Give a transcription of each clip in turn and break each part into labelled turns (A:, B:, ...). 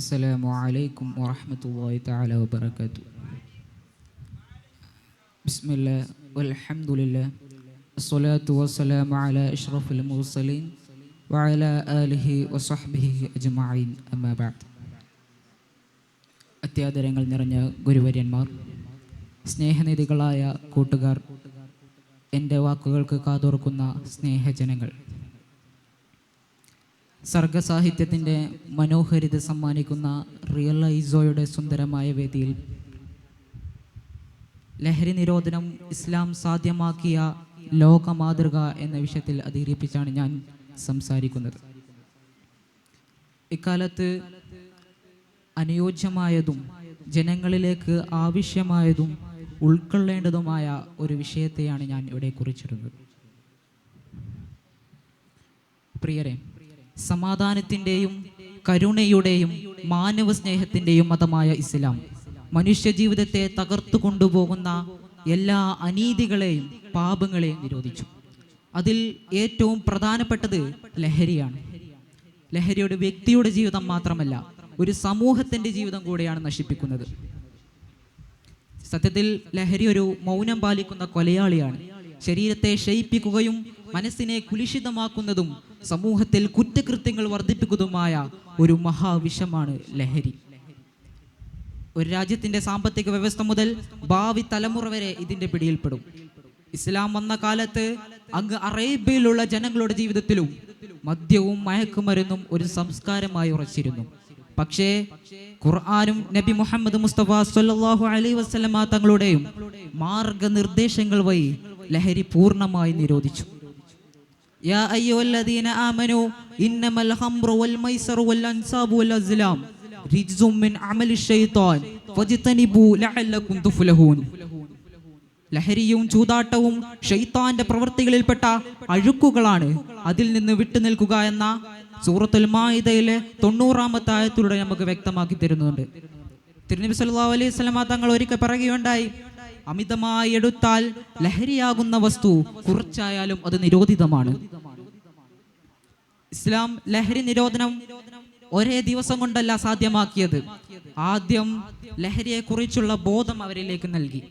A: السلام عليكم ورحمة الله تعالى وبركاته. بسم الله والحمد لله الصلاة والسلام على أشرف المرسلين وعلى آله وصحبه أجمعين أما بعد. അത്യാദരങ്ങൾ നിറഞ്ഞ ഗുരുവര്യന്മാർ, സ്നേഹനിധികളായ കൂട്ടുകാർ, എൻ്റെ വാക്കുകൾക്ക് കാതോർക്കുന്ന സ്നേഹജനങ്ങൾ, സർഗസാഹിത്യത്തിൻ്റെ മനോഹരിത സമ്മാനിക്കുന്ന റിയലൈസോയുടെ സുന്ദരമായ വേദിയിൽ ലഹരി നിരോധനം ഇസ്ലാം സാധ്യമാക്കിയ ലോക മാതൃക എന്ന വിഷയത്തിൽ അധികരിപ്പിച്ചാണ് ഞാൻ സംസാരിക്കുന്നത്. ഇക്കാലത്ത് അനുയോജ്യമായതും ജനങ്ങളിലേക്ക് ആവശ്യമായതും ഉൾക്കൊള്ളേണ്ടതുമായ ഒരു വിഷയത്തെയാണ് ഞാൻ ഇവിടെ കുറിച്ചിരുന്നത്. പ്രിയരെ, സമാധാനത്തിൻ്റെയും കരുണയുടെയും മാനവ സ്നേഹത്തിൻ്റെയും മതമായ ഇസ്ലാം മനുഷ്യജീവിതത്തെ തകർത്തു കൊണ്ടുപോകുന്ന എല്ലാ അനീതികളെയും പാപങ്ങളെയും നിരോധിച്ചു. അതിൽ ഏറ്റവും പ്രധാനപ്പെട്ടത് ലഹരിയാണ്. ലഹരിയുടെ വ്യക്തിയുടെ ജീവിതം മാത്രമല്ല, ഒരു സമൂഹത്തിൻ്റെ ജീവിതം കൂടെയാണ് നശിപ്പിക്കുന്നത്. സത്യത്തിൽ ലഹരി ഒരു മൗനം പാലിക്കുന്ന കൊലയാളിയാണ്. ശരീരത്തെ ക്ഷയിപ്പിക്കുകയും മനസ്സിനെ കുലുഷിതമാക്കുന്നതും സമൂഹത്തിൽ കുറ്റകൃത്യങ്ങൾ വർദ്ധിപ്പിക്കുന്നതുമായ ഒരു മഹാവിഷമാണ് ലഹരി. ഒരു രാജ്യത്തിൻ്റെ സാമ്പത്തിക വ്യവസ്ഥ മുതൽ ഭാവി തലമുറ വരെ ഇതിൻ്റെ പിടിയിൽപ്പെടും. ഇസ്ലാം വന്ന കാലത്ത് അങ്ങ് അറേബ്യയിലുള്ള ജനങ്ങളുടെ ജീവിതത്തിലും മദ്യവും മയക്കുമരുന്നും ഒരു സംസ്കാരമായി ഉറച്ചിരുന്നു. പക്ഷേ ഖുർആനും നബി മുഹമ്മദ് മുസ്തഫ സല്ലല്ലാഹു അലൈഹി വസല്ലമ തങ്ങളുടെയും മാർഗനിർദ്ദേശങ്ങൾ വഴി ലഹരി പൂർണ്ണമായി നിരോധിച്ചു. യാ അയ്യുഹല്ലദീന ആമനൂ ഇന്നമൽ ഖംറു വൽ മൈസറു വൽ അൻസാബു വൽ അസ്ലാം റിജ്സും മിൻ അമലി ശൈത്താൻ ഫജ്തനിബൂ ലഅല്ലകും തുഫ്ലഹൂൻ. ലഹരിയും ചൂതാട്ടവും ശൈത്താന്റെ പ്രവൃത്തികളിൽപ്പെട്ട അഴുക്കുകളാണ്, അതിൽ നിന്ന് വിട്ടുനിൽക്കുക എന്ന സൂറത്തുൽ മാഇദയിലെ 90-ാമത്തെ ആയത്തിലൂടെ നമുക്ക് വ്യക്തമാക്കി തരുന്നുണ്ട്. തിരുനബി സല്ലല്ലാഹു അലൈഹി വസല്ലമ തങ്ങൾ ഒരിക്കൽ പറയുകയുണ്ടായി, അമിതമായി എടുത്താൽ ലഹരിയാകുന്ന വസ്തു കുറച്ചായാലും അത് നിരോധിതമാണ്. ഇസ്ലാം ലഹരി നിരോധനം ഒരേ ദിവസം കൊണ്ടല്ല സാധ്യമാക്കിയത്. ആദ്യം ലഹരിയെ കുറിച്ചുള്ള ബോധം അവരിലേക്ക് നൽകി.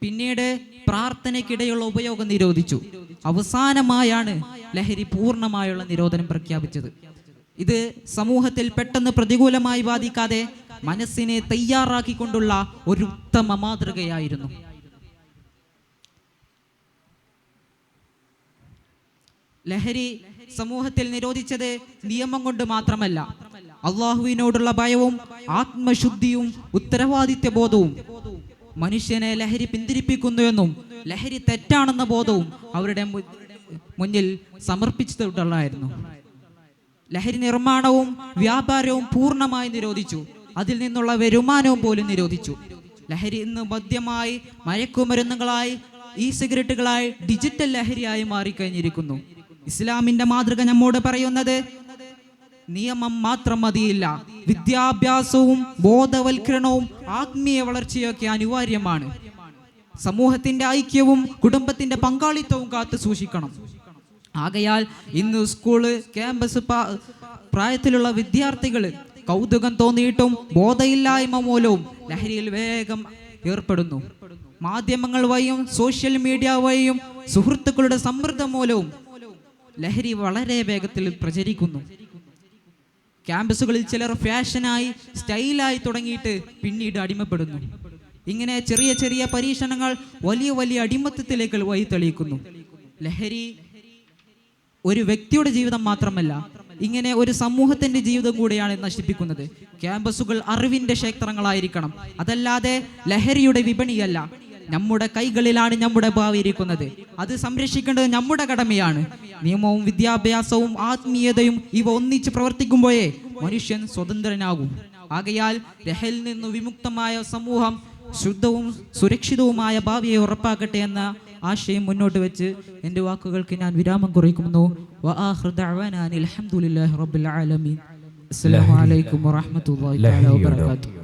A: പിന്നീട് പ്രാർത്ഥനയ്ക്കിടെയുള്ള ഉപയോഗം നിരോധിച്ചു. അവസാനമായാണ് ലഹരി പൂർണ്ണമായുള്ള നിരോധനം പ്രഖ്യാപിച്ചത്. ഇത് സമൂഹത്തിൽ പെട്ടെന്ന് പ്രതികൂലമായി ബാധിക്കാതെ മനസ്സിനെ തയ്യാറാക്കിക്കൊണ്ടുള്ള ഒരു ഉത്തമ മാതൃകയായിരുന്നു. ലഹരി സമൂഹത്തിൽ നിരോധിച്ചത് നിയമം കൊണ്ട് മാത്രമല്ല, അള്ളാഹുവിനോടുള്ള ഭയവും ആത്മശുദ്ധിയും ഉത്തരവാദിത്യ ബോധവും മനുഷ്യനെ ലഹരി പിന്തിരിപ്പിക്കുന്നുവെന്നും ലഹരി തെറ്റാണെന്ന ബോധവും അവരുടെ മുന്നിൽ സമർപ്പിച്ചിട്ടുള്ളതായിരുന്നു. ലഹരി നിർമ്മാണവും വ്യാപാരവും പൂർണ്ണമായി നിരോധിച്ചു. അതിൽ നിന്നുള്ള വരുമാനവും പോലും നിരോധിച്ചു. ലഹരി ഇന്ന് മദ്യമായി, മയക്കുമരുന്നുകളായി, ഇ സിഗരറ്റുകളായി, ഡിജിറ്റൽ ലഹരിയായി മാറിക്കഴിഞ്ഞിരിക്കുന്നു. ഇസ്ലാമിന്റെ മാതൃക നമ്മോട് പറയുന്നത് നിയമം മാത്രം മതിയില്ല, വിദ്യാഭ്യാസവും ബോധവൽക്കരണവും ആത്മീയ വളർച്ചയൊക്കെ അനിവാര്യമാണ്. സമൂഹത്തിന്റെ ഐക്യവും കുടുംബത്തിന്റെ പങ്കാളിത്തവും കാത്തു സൂക്ഷിക്കണം. ആകയാൽ ഇന്ന് സ്കൂള്, ക്യാമ്പസ് പ്രായത്തിലുള്ള വിദ്യാർത്ഥികൾ കൗതുകം തോന്നിയിട്ടും ബോധയില്ലായ്മ മൂലവും ലഹരിയിൽ വേഗം ഏർപ്പെടുന്നു. മാധ്യമങ്ങൾ വഴിയും സോഷ്യൽ മീഡിയ വഴിയും സുഹൃത്തുക്കളുടെ സമ്മർദ്ദം മൂലവും ലഹരി വളരെ വേഗത്തിൽ പ്രചരിക്കുന്നു. ക്യാമ്പസുകളിൽ ചിലർ ഫാഷനായി, സ്റ്റൈലായി തുടങ്ങിയിട്ട് പിന്നീട് അടിമപ്പെടുന്നു. ഇങ്ങനെ ചെറിയ ചെറിയ പരീക്ഷണങ്ങൾ വലിയ വലിയ അടിമത്തത്തിലേക്ക് വഴി തെളിയിക്കുന്നു. ലഹരി ഒരു വ്യക്തിയുടെ ജീവിതം മാത്രമല്ല, ഇങ്ങനെ ഒരു സമൂഹത്തിന്റെ ജീവിതം കൂടെയാണ് നശിപ്പിക്കുന്നത്. ക്യാമ്പസുകൾ അറിവിന്റെ ക്ഷേത്രങ്ങളായിരിക്കണം, അതല്ലാതെ ലഹരിയുടെ വിപണിയല്ല. നമ്മുടെ കൈകളിലാണ് നമ്മുടെ ഭാവി ഇരിക്കുന്നത്. അത് സംരക്ഷിക്കേണ്ടത് നമ്മുടെ കടമയാണ്. നിയമവും വിദ്യാഭ്യാസവും ആത്മീയതയും ഇവ ഒന്നിച്ച് പ്രവർത്തിക്കുമ്പോഴേ മനുഷ്യൻ സ്വതന്ത്രനാകും. ആകയാൽ ലഹരിയിൽ നിന്ന് വിമുക്തമായ സമൂഹം ശുദ്ധവും സുരക്ഷിതവുമായ ഭാവിയെ ഉറപ്പാക്കട്ടെ എന്ന ആശയം മുന്നോട്ട് വെച്ച് എൻ്റെ വാക്കുകൾക്ക് ഞാൻ വിരാമം കുറിക്കുന്നു. വആഖിറു ദഅവാനാ അൽഹംദുലില്ലാഹി റബ്ബിൽ ആലമീൻ. അസ്സലാമു അലൈക്കും വറഹ്മത്തുള്ളാഹി വബറകാതുഹു.